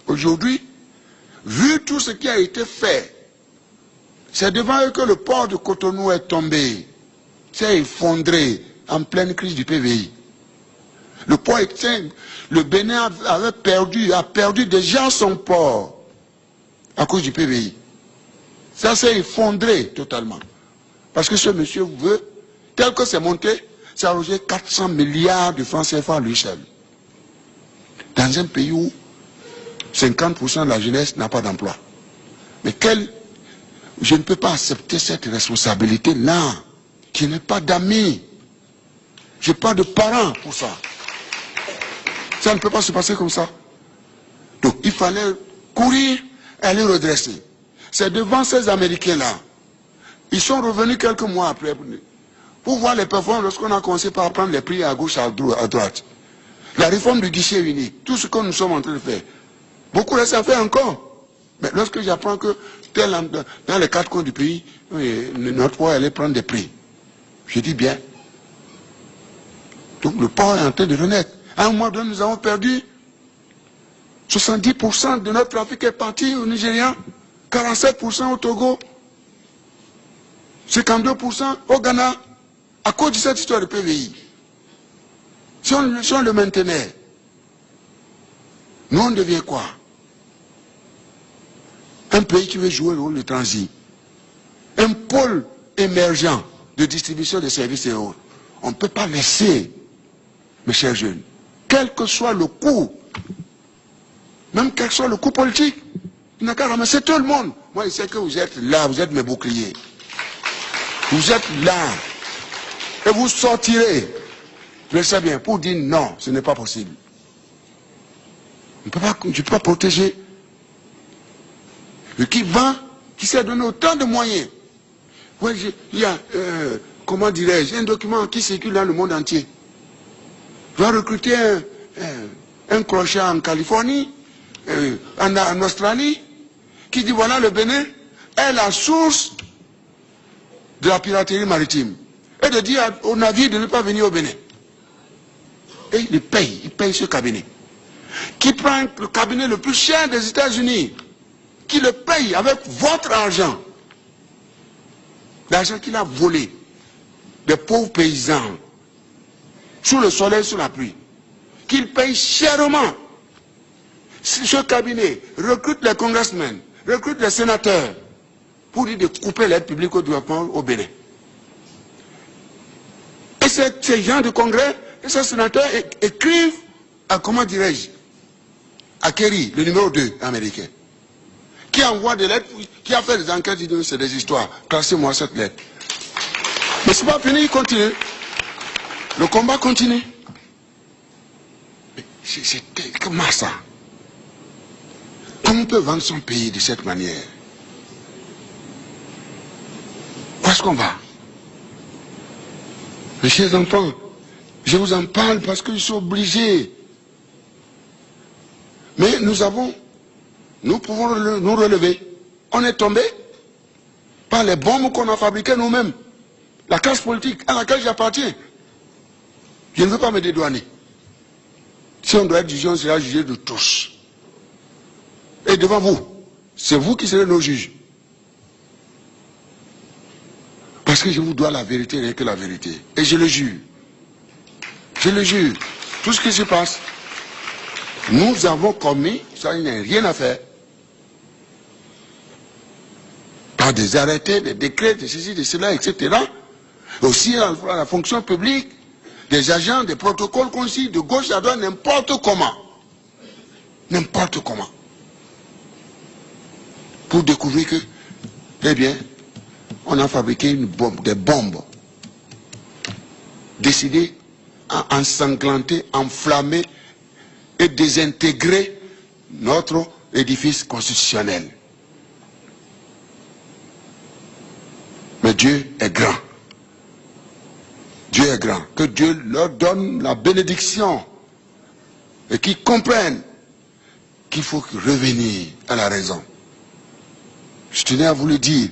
Aujourd'hui, vu tout ce qui a été fait, c'est devant eux que le port de Cotonou est tombé, s'est effondré en pleine crise du PVI. Le port, le Bénin a perdu déjà son port à cause du PVI. Ça s'est effondré totalement. Parce que ce monsieur veut, tel que c'est monté, ça a arrogé 400 milliards de francs CFA à lui seul. Dans un pays où 50% de la jeunesse n'a pas d'emploi. Mais je ne peux pas accepter cette responsabilité-là. Je n'ai pas d'amis. Je n'ai pas de parents pour ça. Ça ne peut pas se passer comme ça. Donc il fallait courir et aller redresser. C'est devant ces Américains-là. Ils sont revenus quelques mois après pour voir les performances lorsqu'on a commencé par prendre les prix à gauche, à droite. La réforme du guichet unique, tout ce que nous sommes en train de faire. Beaucoup reste à faire encore. Mais lorsque j'apprends que dans les 4 coins du pays, notre port allait prendre des prix, je dis bien. Donc le port est en train de renaître. À un moment donné, nous avons perdu 70% de notre trafic est parti au Nigeria, 47% au Togo, 52% au Ghana, à cause de cette histoire de PVI. Si on le maintenait, nous on devient quoi? Un pays qui veut jouer le rôle de transit. Un pôle émergent de distribution de services et autres. On ne peut pas laisser, mes chers jeunes, quel que soit le coût, même quel que soit le coût politique, il n'a qu'à ramasser tout le monde. Moi, je sais que vous êtes là, vous êtes mes boucliers. Vous êtes là. Et vous sortirez, je le sais bien, pour dire non, ce n'est pas possible. Je ne peux pas protéger. Qui s'est donné autant de moyens. Ouais, il y a, comment dirais-je, un document qui circule dans le monde entier. Je vais recruter un crochet en Californie, en Australie, qui dit voilà le Bénin est la source de la piraterie maritime. Et de dire aux navires de ne pas venir au Bénin. Et il paye ce cabinet. Qui prend le cabinet le plus cher des États-Unis, qui le paye avec votre argent. L'argent qu'il a volé des pauvres paysans, sous le soleil, sous la pluie, qu'il paye chèrement. Ce cabinet recrute les congressmen, recrute les sénateurs, pour dire de couper l'aide publique au développement au Bénin. Et ces gens de congrès, et ces sénateurs écrivent à, comment dirais-je, à Kerry, le numéro 2 américain, qui envoie des lettres, qui a fait des enquêtes, il dit c'est des histoires, classez-moi cette lettre. Mais c'est pas fini, il continue. Le combat continue. Mais c'est comment ça? Comment on peut vendre son pays de cette manière? Où est-ce qu'on va? Mes chers enfants, je vous en parle parce que je suis obligé. Mais nous pouvons nous relever. On est tombé par les bombes qu'on a fabriquées nous-mêmes. La classe politique à laquelle j'appartiens. Je ne veux pas me dédouaner. Si on doit être jugé, on sera jugé de tous. Et devant vous, c'est vous qui serez nos juges. Parce que je vous dois la vérité, rien que la vérité. Et je le jure. Je le jure. Tout ce qui se passe, nous avons commis, ça il n'y a rien à faire. Par des arrêtés, des décrets, de ceci, de cela, etc. Aussi la fonction publique, des agents, des protocoles concis, de gauche à droite, n'importe comment. N'importe comment. Pour découvrir que, eh bien, on a fabriqué des bombes, décidées à ensanglanter, enflammer et désintégrer notre édifice constitutionnel. Mais Dieu est grand. Dieu est grand. Que Dieu leur donne la bénédiction et qu'ils comprennent qu'il faut revenir à la raison. Je tenais à vous le dire.